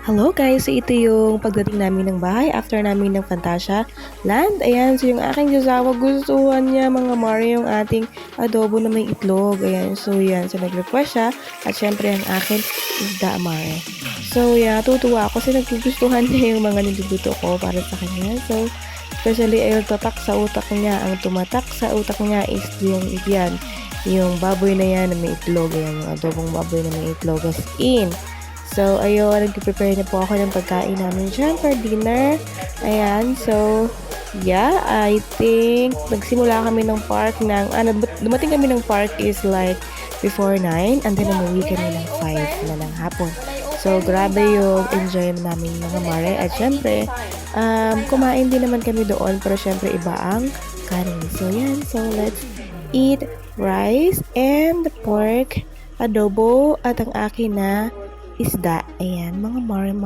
Hello guys, so ito yung pagdating namin ng bahay after namin ng Fantasia Land. Ayan, so yung aking asawa gustuhan niya mga Mario yung ating adobo na may itlog. Ayan, so yan, so nag-request siya at syempre ang akin isda Mario. So yeah, tutuwa ako kasi nagugustuhan niya yung mga niluluto ko para sa kanya. So especially ay tatak sa utak niya. Ang tumatak sa utak niya is yung yan, yung baboy na yan na may itlog. Ayan, yung adobong baboy na may itlog as in. So, ayun, nag-prepare na po ako ng pagkain namin dyan for dinner. Ayan, so, yeah, I think, nagsimula kami ng park ng, dumating kami ng park is like before 9, and then umuwi kami ng 5 na ng hapon. So, grabe yung enjoy namin mga mare. At syempre, kumain din naman kami doon, pero syempre iba ang kanin. So, yan, so let's eat rice and pork, adobo, at ang akin na isda. Ayan, mga mari.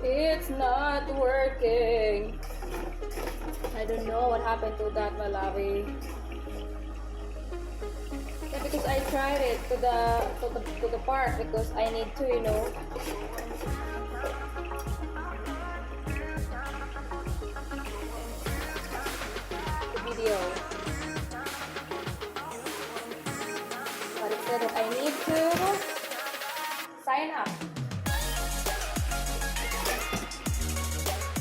It's not working. I don't know what happened to that Malawi. Yeah, because I tried it to the park because I need to, the video. But it said that I need to sign up.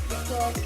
Because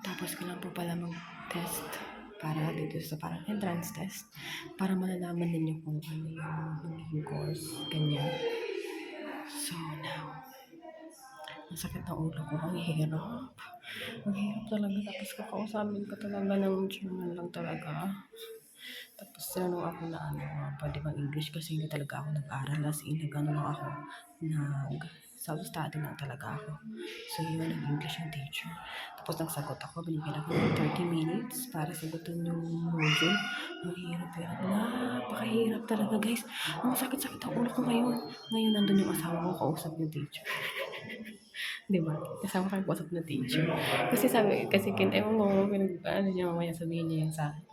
Tapos ko lang po pala mag-test para dito sa parang entrance test para malalaman ninyo kung ano yung magiging course, ganyan. So now, ang sakit ng ulo ko, ang hirap. Ang hirap talaga, tapos kakausapin ko talaga ng German lang talaga. Tapos tinanong ako na pwede bang English kasi hindi talaga ako nag-aral. As in, nag-ano lang ako, self-study lang talaga ako. So yun, nag-English yung teacher. Tapos nagsagot ako, binigyan ako ng 30 minutes para sagutin yung module. Ang hirap-hirap, napakahirap talaga guys. Ang sakit-sakit ang ulo ko ngayon. Ngayon, nandun yung asawa ko, kausap yung teacher. Diba? Kasama kayo kausap ng teacher. Kasi ewan ko, ano niya, mamaya sabihin niya yung sa akin.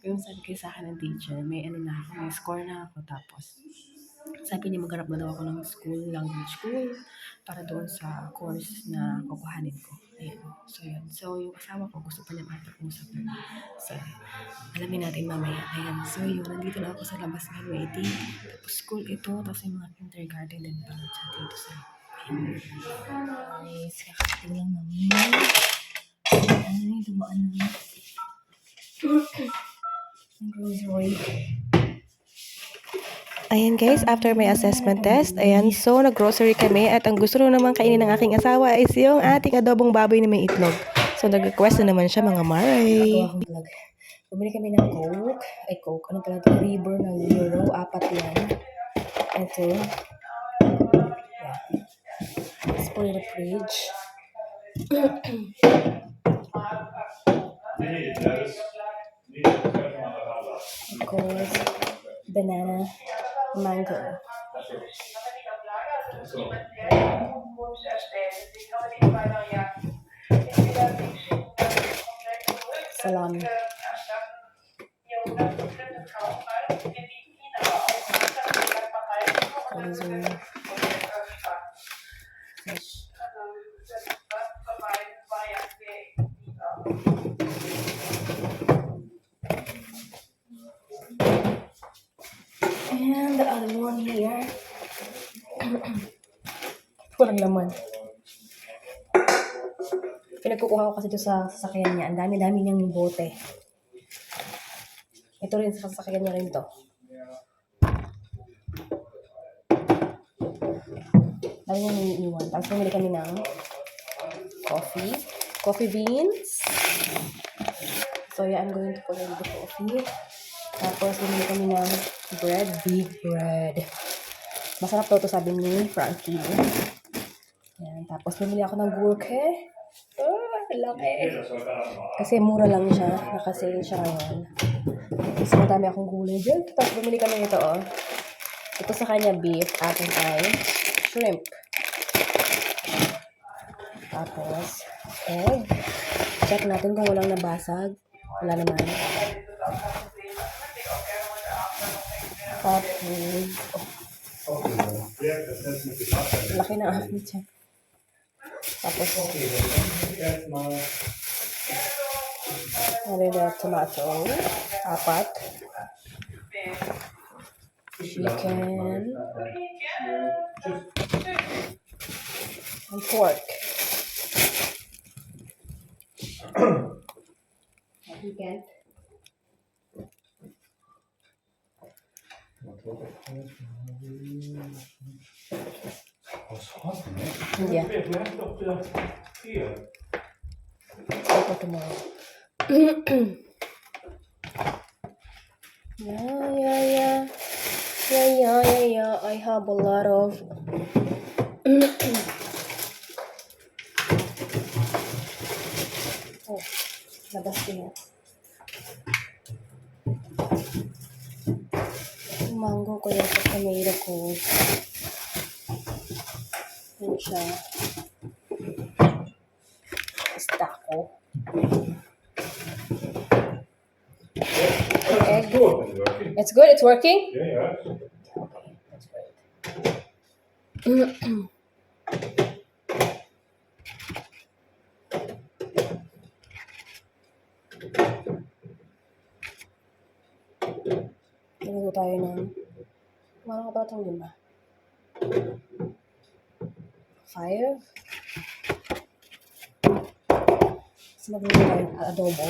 Yung sabi kayo sa akin ng teacher, may score na ako. Tapos, sabi niya maghanap na daw ako ng language school, para doon sa course na kukuhanin ko. Ayan. So, yun. So, yung asawa ko, gusto pa niya makipag-usap na. So, alamin natin mamaya. Ayan. So, yun. Nandito na ako sa labas ng waiting. Tapos, school ito. Tapos, yung mga kindergarten din pa dito sa guys. Kakarating lang namin. Ay, dumaan na. Ang grocery. Ayan guys, after my assessment test, ayan, so nag-grocery kami at ang gusto naman kainin ng aking asawa is yung ating adobong baboy na may itlog. So nag-request na naman siya mga maray. Bumili kami ng Coke, ano pala ito, River ng Euro, 4 yan. Ito, yeah, it's for the fridge. Of course, banana, mango. Salami. And the other one here. Walang laman. Pinagkukuha ko kasi ito sa sasakyan niya. Ang dami-dami niyang bote. Ito rin sa sasakyan niya rin to. Dami niyang iniiwan. Tapos pumili kami ng coffee beans. So yeah, I'm going to put in the coffee. Tapos bumili kami ng bread, big bread. Masarap to sabi ni Frankie. Yan. Tapos bumili ako ng gurke. Laki. Kasi mura lang siya. Nakasale siya ngayon. Tapos madami akong gulay dyan. Tapos bumili kami nito, oh. Ito sa kanya beef. Akin ay shrimp. Tapos, egg. Check natin kung walang nabasag. Wala naman. Tapos, laki na akin siya. Tapos, tomato. 4. Chicken. And pork. Chicken. Yeah. For tomorrow. Yeah. I have a lot of oh, labas ko yan. Yung mango ko yan sa tomato ko. Yan siya. Basta ko. Egg. It's good? It's working? Yeah. Okay, that's great. Nagawa tayo ng mga kabatang 5. 5. Tapos magawa tayo ng adobo.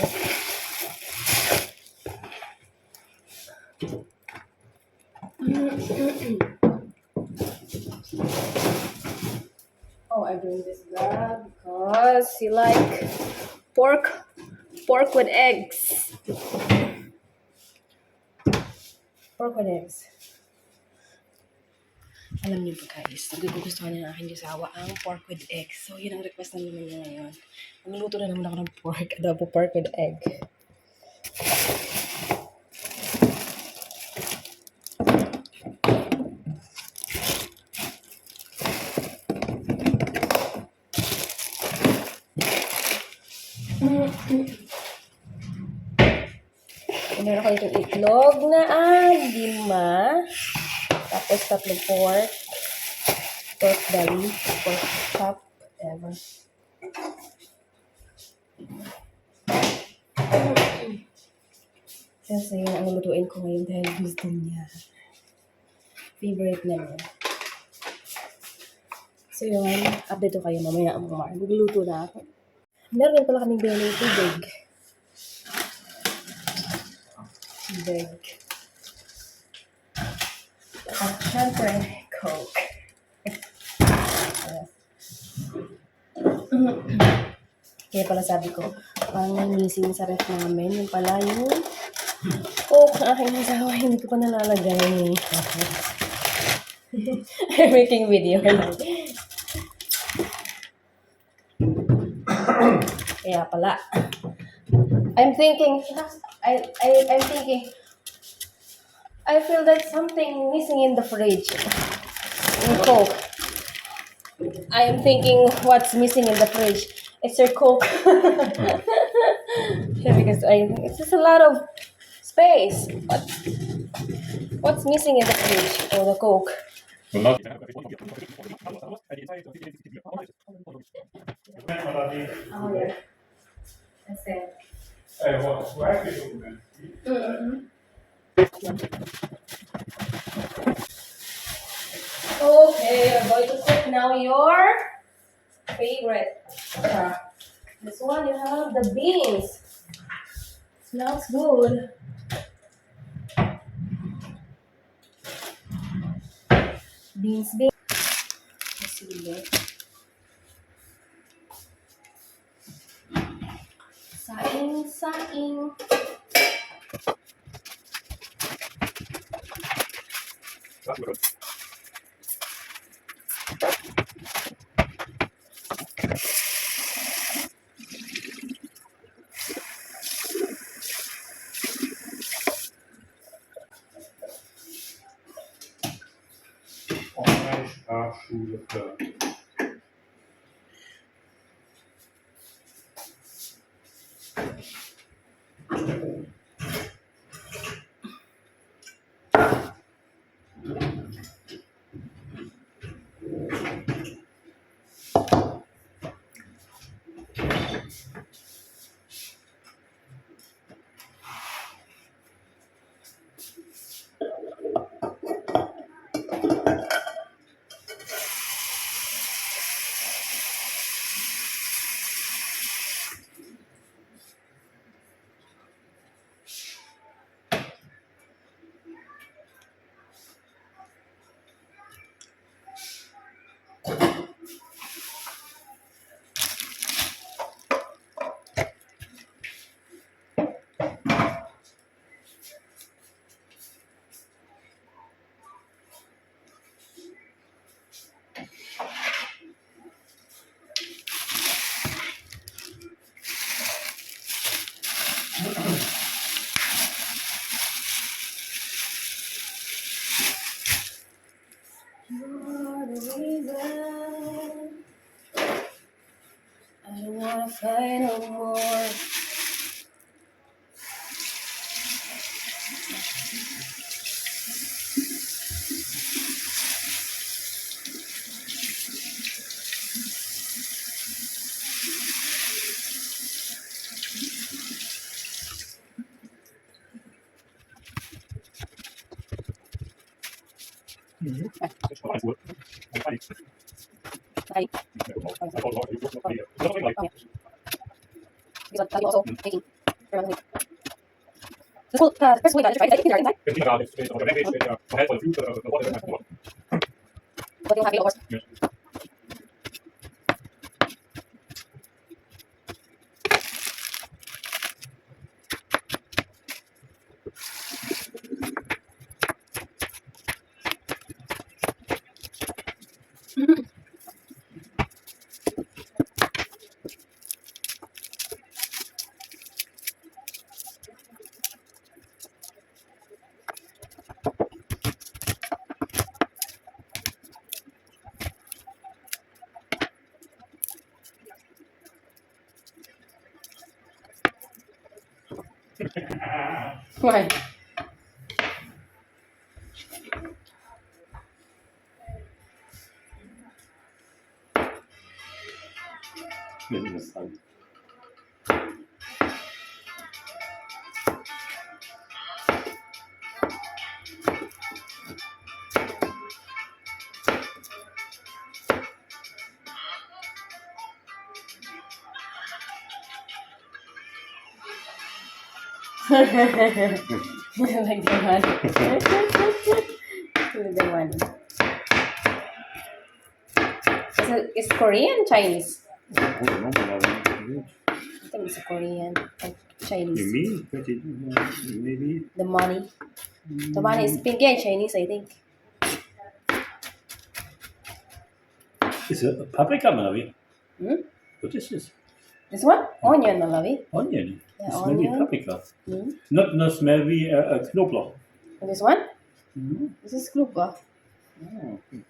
Oh, I'm doing this vlog because you like pork with eggs. Pork with eggs. Alam niyo ba guys, nagugustuhan na ng aking asawa ang pork with eggs. So, yun ang request na naman niya ngayon. Nagluluto na naman ako ng adobo pork with egg. Meron ko itong itlog na 5. Tapos 3 pork belly, pork chop, whatever. Kasi yun ang lutuin ko ngayon dahil gusto niya. Favorite na niya. So yun, update ko kayo mamaya ang mga magluluto na ako. Meron din pala kaming binili tubig. At syempre, Coke. Kaya pala sabi ko, parang may missing sa ref namin. Yung pala yung Coke na aking asawa, hindi ko pa nalalagay. I'm making video. Kaya pala. I'm thinking, I feel that something missing in the fridge. In Coke. I am thinking what's missing in the fridge. It's your Coke. Yeah, because it's just a lot of space. What's missing in the fridge? Oh, the Coke. Oh, yeah. That's it. Okay, I'm going to cook now your favorite. This one you have the beans. Smells good. Beans. Sili. Saing. Pinoy Sprachschule für. You're the reason I don't wanna fight no more. Hi. Okay. This one, also taking. The school, first week, right? Is that but you have it, of course. Why? Like the one. Like the one. It's Korean, Chinese. I think it's Korean, like Chinese. Maybe. The money. The money is pink and Chinese, I think. Is it a paprika, Malawi? Hmm? What is this? This one? Onion, Malawi. Onion. Yeah, It's maybe onion. paprika. Hmm? Not maybe a Knoblauch. And this one? Mm-hmm. This is klupa. Oh, okay.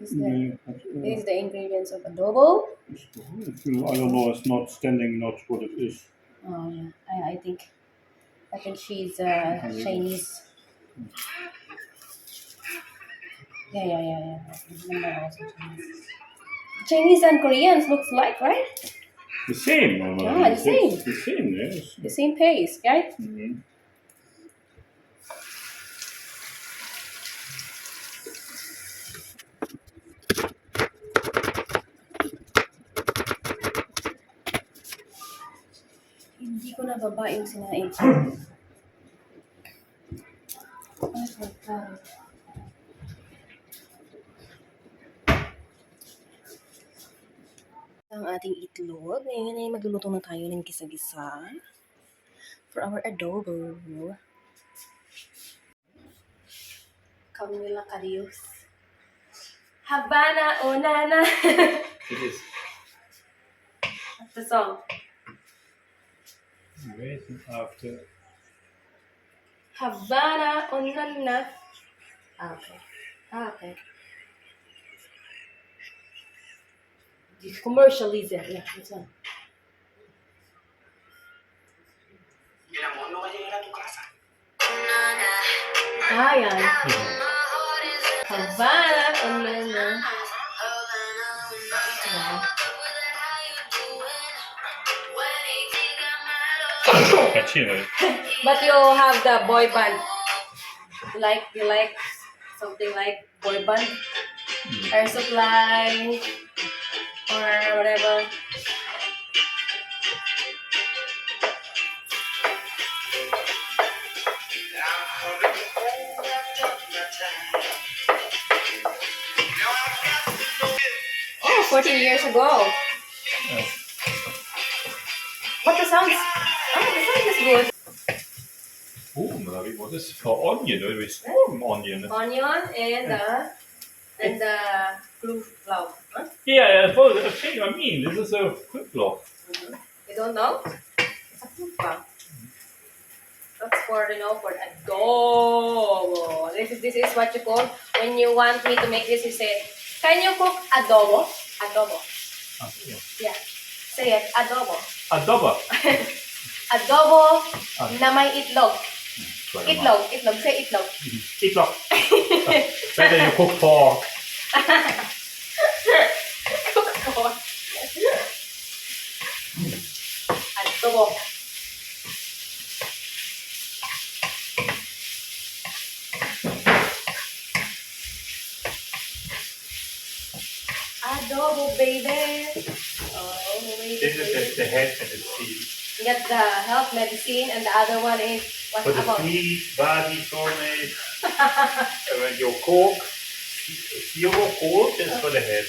This is the ingredients of adobo. I don't know. It's not standing. Not what it is. Oh yeah, I think she's Chinese. Yeah. Remember also Chinese. Chinese and Koreans looks like, right? The same. Normally. Yeah, the same. It's the same. Yes. The same pace, right? Mm-hmm. Hindi ko nababa yung sinain. Ang ating itlog. Ngayon ay magluluto na tayo ng gisa-gisa for our adobo. Camila Carios. Havana, oh nana. It is. That's the song. Waiting after. Havana, oh nana. Okay. Commercialism. Yeah, this one. Ah, yan. Havana. Yeah. Catchy, right? But you have the boy band. You like something like boy band, Air Supply, or whatever. Oh, 14 years ago. Yeah. But the sound is good. Oh, men what is for onion? Det är strong onion. Onion and the groove flour. Huh? Yeah, I think I mean this is a quicklock. You don't know? It's a groove flour. That's for for adobo. This is what you call when you want me to make this. You say, can you cook adobo? Adobo. Yeah. Say it, adobo. Adobo. Adobo na may itlog. Itlog. Say itlog. Itlog. Better you cook pork. Cook pork. Adobo. Adobo, baby. Oh, baby. This is the head and the seed. You got the health medicine, and the other one is what For the about? feet, body, soulmate. And when you cook, zero cook is for the head.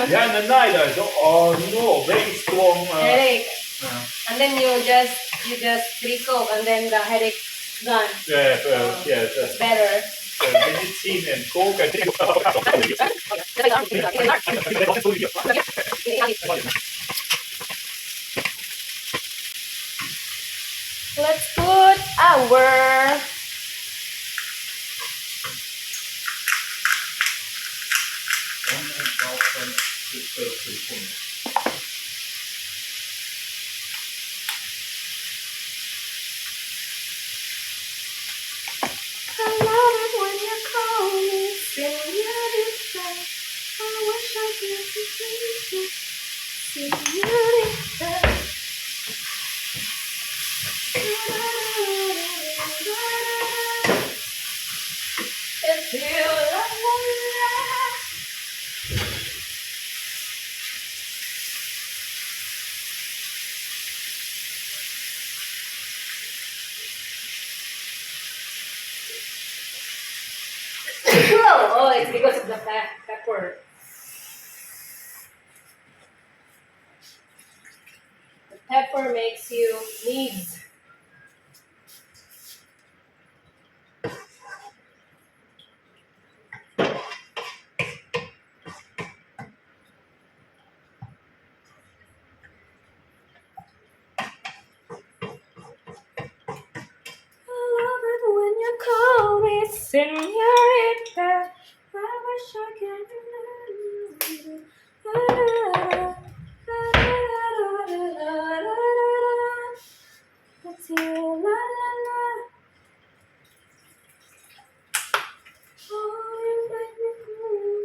Yeah, and the night I thought, oh no, very strong. Headache. Yeah. And then you just 3 soap, and then the headache gone. Yes. Better. Medicine and coke. I think. Let's put our I love it when you call me señorita. I wish I could see you, señorita. If you love oh, it's because of the pepper. The pepper makes you sneeze. I love it when you call me señorita. I wish I could. It's you, la la la. Oh, you make me cool.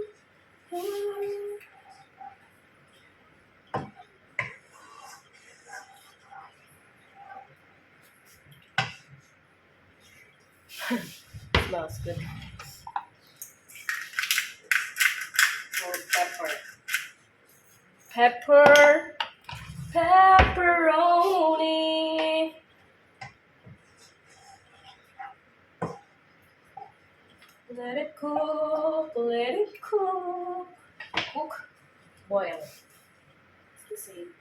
Smells good. Oh, pepper. Pepperoni. Let it cook, let it cook. Cook, boil. It's the same.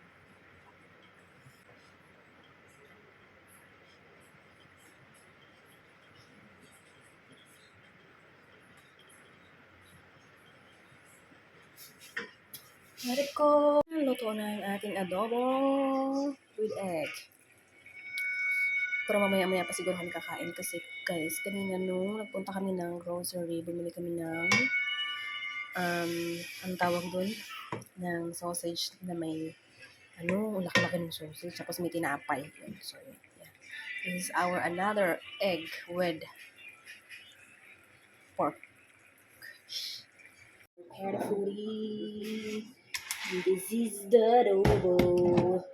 Let it go. Luto na yung ating adobo with egg. Pero mamaya-maya pa siguro kami kakain kasi guys, kanina nung nagpunta kami ng grocery, bumili kami ng anong tawag doon? ng sausage na may laki-laki ng sausage. Tapos may tinapay. Yun. So, yeah. This is our another egg with pork. Prepare the foodie. This is the adobo.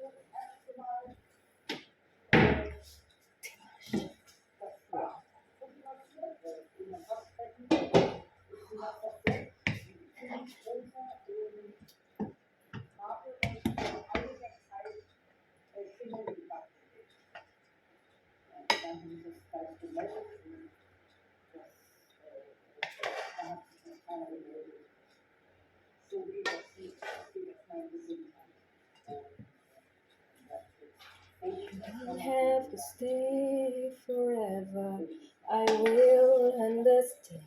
Don't have to stay forever. I will understand.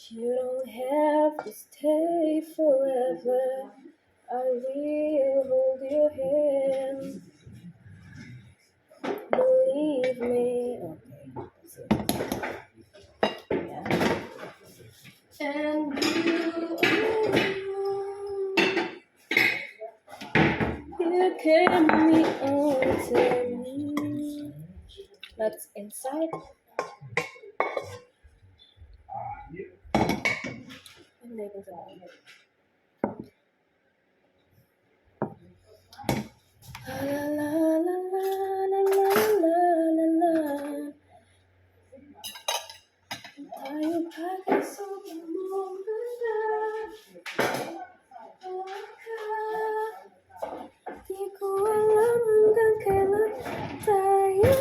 You don't have to stay forever. I will hold your hand. Believe me. Okay, that's it. Yeah. And you can me onto me. That's inside. And labels out. La la la la la la la la. Tayo pag-isog mo ganda. Di ko alam hanggang kailan tayo.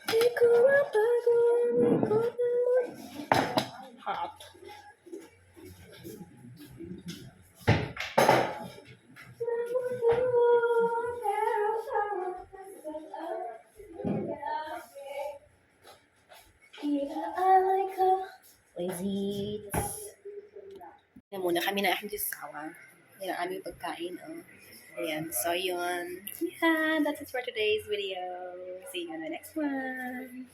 Di ko mabago ang ikot mo. Hot. Inaalay ka, lazy. Na muna kami na aking sawa. Yan ang aming pagkain. Oh. Ayan. So, yun. Yeah, that's it for today's video. See you in the next one.